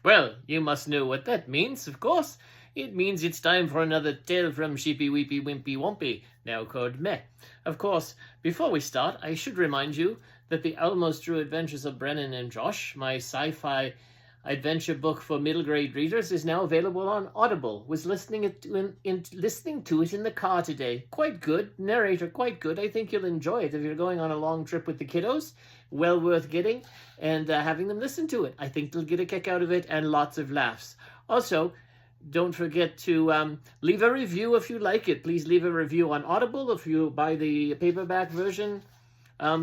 Well, you must know what that means, of course. It means it's time for another tale from Sheepy, Weepy, Wimpy, Wompy, now called Meh. Of course, before we start, I should remind you that the Almost True Adventures of Brennan and Josh, my sci-fi adventure book for middle grade readers, is now available on Audible. Was listening to it in the car today. Quite good. Narrator quite good. I think you'll enjoy it if you're going on a long trip with the kiddos. Well worth getting and having them listen to it. I think they'll get a kick out of it and lots of laughs. Also, don't forget to leave a review if you like it. Please leave a review on Audible. If you buy the paperback version,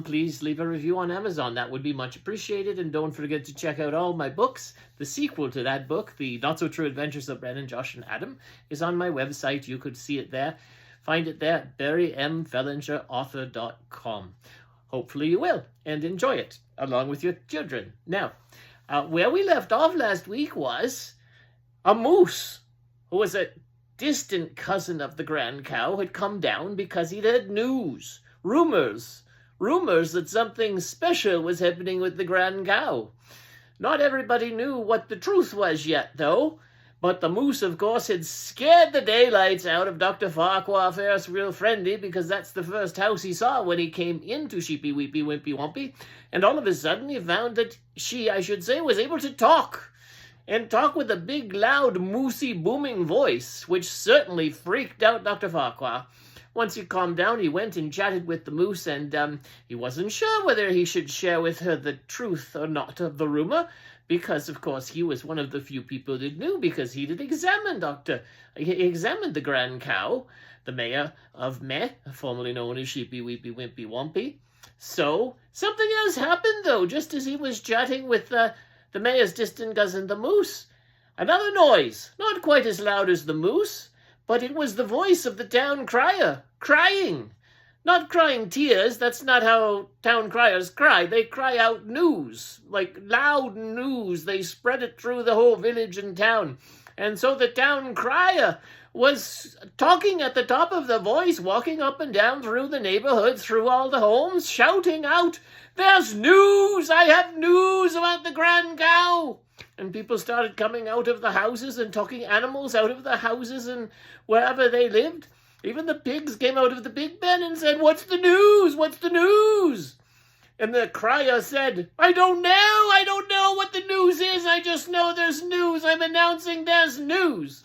please leave a review on Amazon. That would be much appreciated. And don't forget to check out all my books. The sequel to that book, The Not So True Adventures of Brennan, Josh, and Adam, is on my website. You could see it there. Find it there at barrymfellingerauthor.com. Hopefully you will and enjoy it along with your children. Now, where we left off last week was a moose who was a distant cousin of the Grand Cow had come down because he'd heard news, rumors that something special was happening with the Grand Cow. Not everybody knew what the truth was yet, though. But the moose, of course, had scared the daylights out of Dr. Farquhar Ferris real friendly, because that's the first house he saw when he came into Sheepy, Weepy, Wimpy, Wompy. And all of a sudden he found that she, I should say, was able to talk. And talk with a big, loud, moosey, booming voice, which certainly freaked out Dr. Farquhar. Once he calmed down, he went and chatted with the moose, and he wasn't sure whether he should share with her the truth or not of the rumor, because, of course, he was one of the few people that knew, because he did examine the Grand Cow, the mayor of Meh, formerly known as Sheepy, Weepy, Wimpy, Wompy. So, something else happened, though, just as he was chatting with the mayor's distant cousin, the moose. Another noise, not quite as loud as the moose, but it was the voice of the town crier, crying. Not crying tears, that's not how town criers cry. They cry out news, like loud news. They spread it through the whole village and town. And so the town crier was talking at the top of the voice, walking up and down through the neighborhood, through all the homes, shouting out, "There's news! I have news about the Grand Cow!" And people started coming out of the houses and talking animals out of the houses and wherever they lived. Even the pigs came out of the pig pen and said, "What's the news? What's the news?" And the crier said, I don't know what the news is. I just know there's news. I'm announcing there's news."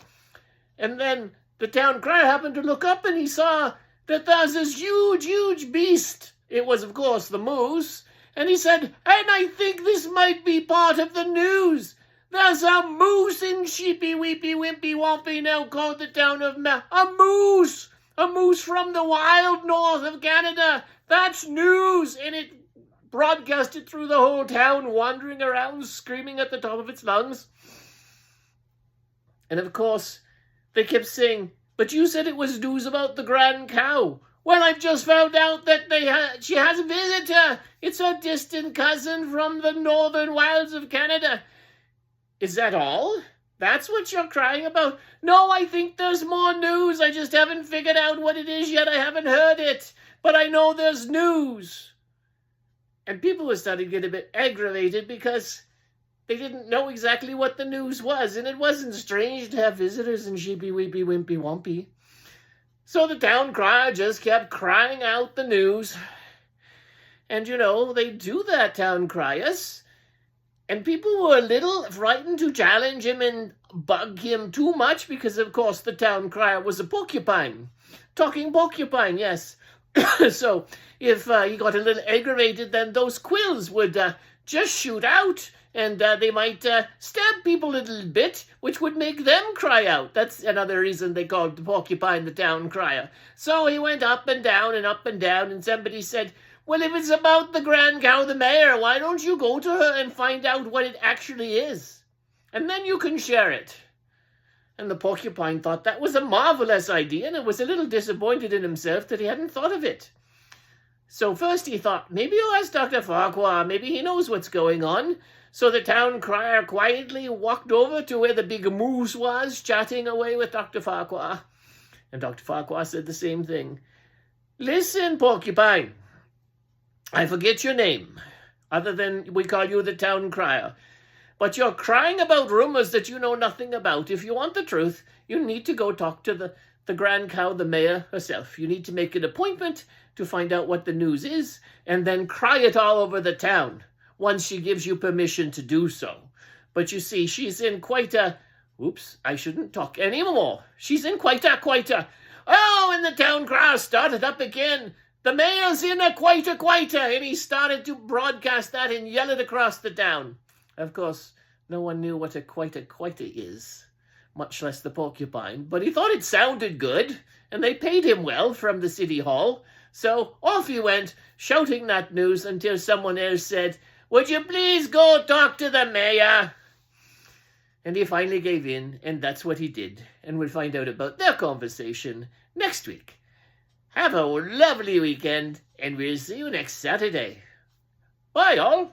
And then the town crier happened to look up and he saw that there's this huge, huge beast. It was, of course, the moose. And he said, "And I think this might be part of the news. There's a moose in Sheepy, Weepy, Wimpy, Wompy, now called the town of Meh. A moose! A moose from the wild north of Canada. That's news!" And it broadcasted through the whole town, wandering around, screaming at the top of its lungs. And of course, they kept saying, "But you said it was news about the Grand Cow." "Well, I've just found out that she has a visitor. It's her distant cousin from the northern wilds of Canada." "Is that all? That's what you're crying about?" "No, I think there's more news. I just haven't figured out what it is yet. I haven't heard it. But I know there's news." And people were starting to get a bit aggravated because they didn't know exactly what the news was. And it wasn't strange to have visitors in Sheepy, Weepy, Wimpy, Wompy. So the town crier just kept crying out the news. And, they do that, town criers. And people were a little frightened to challenge him and bug him too much because, of course, the town crier was a porcupine. Talking porcupine, yes. So if he got a little aggravated, then those quills would just shoot out and they might stab people a little bit, which would make them cry out. That's another reason they called the porcupine the town crier. So he went up and down, and somebody said, "Well, if it's about the Grand Cow, the mayor, why don't you go to her and find out what it actually is? And then you can share it." And the porcupine thought that was a marvelous idea, and was a little disappointed in himself that he hadn't thought of it. So first he thought, maybe I'll ask Dr. Farquhar, maybe he knows what's going on. So the town crier quietly walked over to where the big moose was, chatting away with Dr. Farquhar. And Dr. Farquhar said the same thing. "Listen, porcupine, I forget your name, other than we call you the town crier. but you're crying about rumors that you know nothing about. If you want the truth, you need to go talk to the grand cow, the mayor herself. You need to make an appointment to find out what the news is, and then cry it all over the town once she gives you permission to do so. But you see, she's in quite a... Oops, I shouldn't talk anymore. She's in quite a... Oh, and the town crier started up again. The mayor's in a quite a, and he started to broadcast that and yell it across the town. Of course, no one knew what a quite is, much less the porcupine, but he thought it sounded good, and they paid him well from the city hall. So off he went, shouting that news until someone else said, "Would you please go talk to the mayor?" And he finally gave in, and that's what he did. And we'll find out about their conversation next week. Have a lovely weekend, and we'll see you next Saturday. Bye, all.